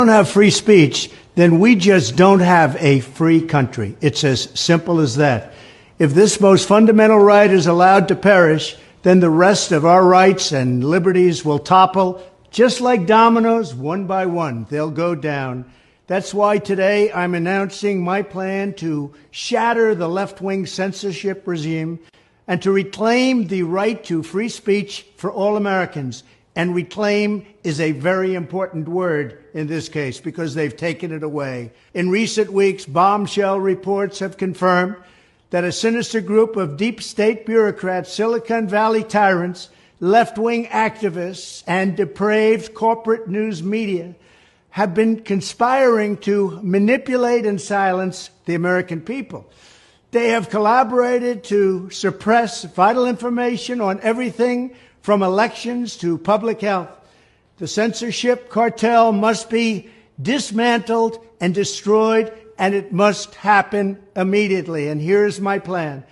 don't have free speech, then we just don't have a free country. It's as simple as that. If this most fundamental right is allowed to perish, then the rest of our rights and liberties will topple, just like dominoes, one by one. They'll go down. That's why today I'm announcing my plan to shatter the left-wing censorship regime and to reclaim the right to free speech for all Americans. And reclaim is a very important word in this case because they've taken it away. In recent weeks, bombshell reports have confirmed that a sinister group of deep state bureaucrats, Silicon Valley tyrants, left-wing activists, and depraved corporate news media have been conspiring to manipulate and silence the American people. They have collaborated to suppress vital information on everything from elections to public health. The censorship cartel must be dismantled and destroyed, and it must happen immediately. And here's my plan.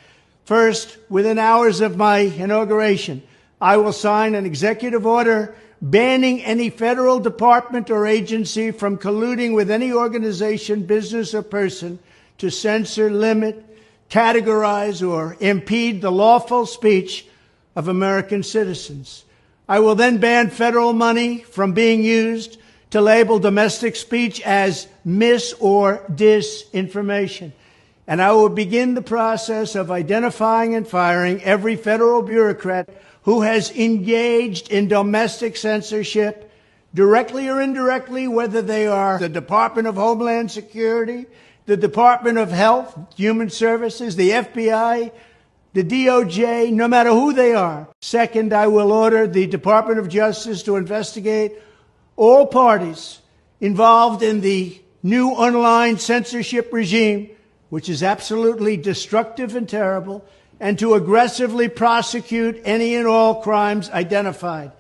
First, within hours of my inauguration, I will sign an executive order banning any federal department or agency from colluding with any organization, business, or person to censor, limit, categorize, or impede the lawful speech of American citizens. I will then ban federal money from being used to label domestic speech as mis- or disinformation. And I will begin the process of identifying and firing every federal bureaucrat who has engaged in domestic censorship, directly or indirectly, whether they are the Department of Homeland Security, the Department of Health, Human Services, the FBI, the DOJ, no matter who they are. Second, I will order the Department of Justice to investigate all parties involved in the new online censorship regime, which is absolutely destructive and terrible, and to aggressively prosecute any and all crimes identified.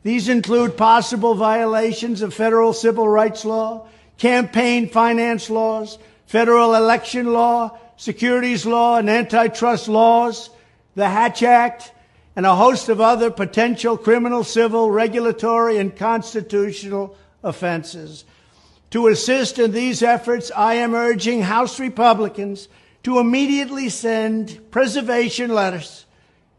These include possible violations of federal civil rights law, campaign finance laws, federal election law, securities law, and antitrust laws, the Hatch Act, and a host of other potential criminal, civil, regulatory, and constitutional offenses. To assist in these efforts, I am urging House Republicans to immediately send preservation letters,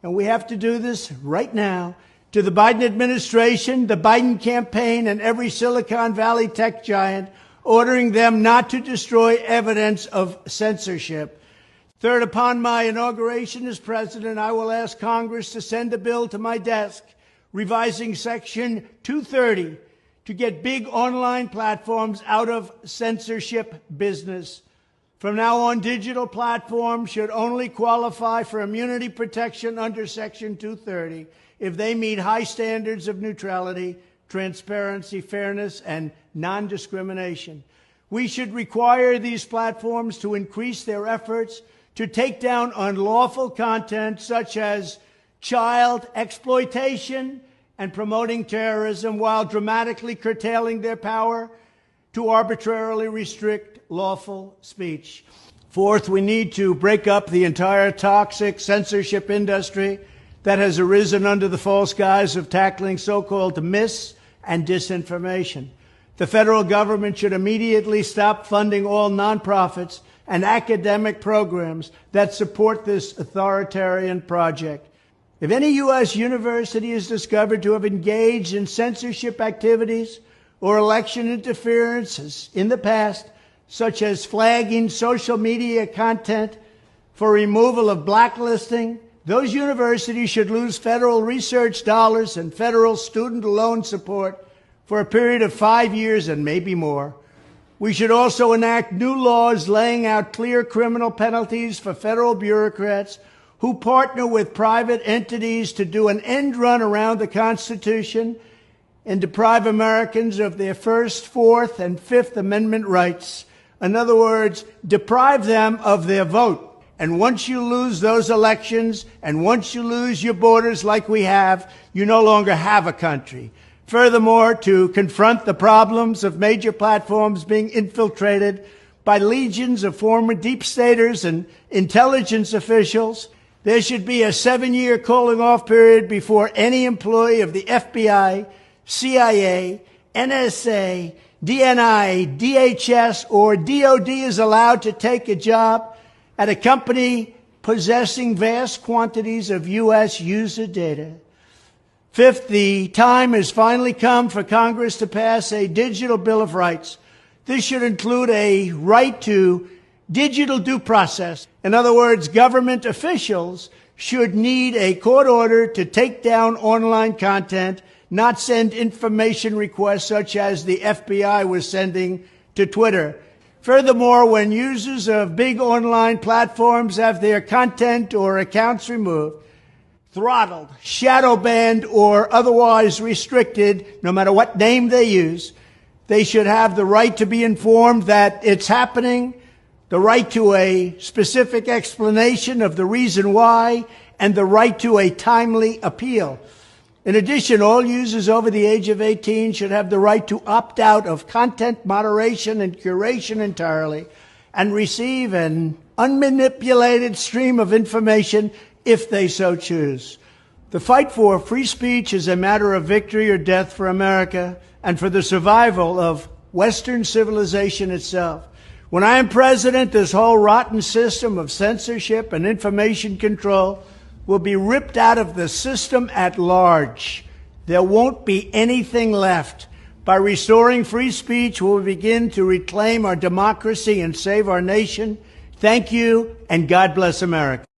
and we have to do this right now, to the Biden administration, the Biden campaign, and every Silicon Valley tech giant, ordering them not to destroy evidence of censorship. Third, upon my inauguration as president, I will ask Congress to send a bill to my desk revising Section 230 to get big online platforms out of censorship business. From now on, digital platforms should only qualify for immunity protection under Section 230 if they meet high standards of neutrality, transparency, fairness, and non-discrimination. We should require these platforms to increase their efforts to take down unlawful content such as child exploitation and promoting terrorism, while dramatically curtailing their power to arbitrarily restrict lawful speech. Fourth, we need to break up the entire toxic censorship industry that has arisen under the false guise of tackling so-called mis- and disinformation. The federal government should immediately stop funding all nonprofits and academic programs that support this authoritarian project. If any U.S. university is discovered to have engaged in censorship activities or election interferences in the past, such as flagging social media content for removal of blacklisting, those universities should lose federal research dollars and federal student loan support for a period of 5 years and maybe more. We should also enact new laws laying out clear criminal penalties for federal bureaucrats who partner with private entities to do an end run around the Constitution and deprive Americans of their First, Fourth, and Fifth Amendment rights. In other words, deprive them of their vote. And once you lose those elections, and once you lose your borders like we have, you no longer have a country. Furthermore, to confront the problems of major platforms being infiltrated by legions of former deep staters and intelligence officials, there should be a 7-year cooling-off period before any employee of the FBI, CIA, NSA, DNI, DHS, or DOD is allowed to take a job at a company possessing vast quantities of U.S. user data. Fifth, the time has finally come for Congress to pass a digital Bill of Rights. This should include a right to digital due process. In other words, government officials should need a court order to take down online content, not send information requests such as the FBI was sending to Twitter. Furthermore, when users of big online platforms have their content or accounts removed, throttled, shadow banned, or otherwise restricted, no matter what name they use, they should have the right to be informed that it's happening, the right to a specific explanation of the reason why, and the right to a timely appeal. In addition, all users over the age of 18 should have the right to opt out of content moderation and curation entirely and receive an unmanipulated stream of information if they so choose. The fight for free speech is a matter of victory or death for America and for the survival of Western civilization itself. When I am president, this whole rotten system of censorship and information control will be ripped out of the system at large. There won't be anything left. By restoring free speech, we'll begin to reclaim our democracy and save our nation. Thank you, and God bless America.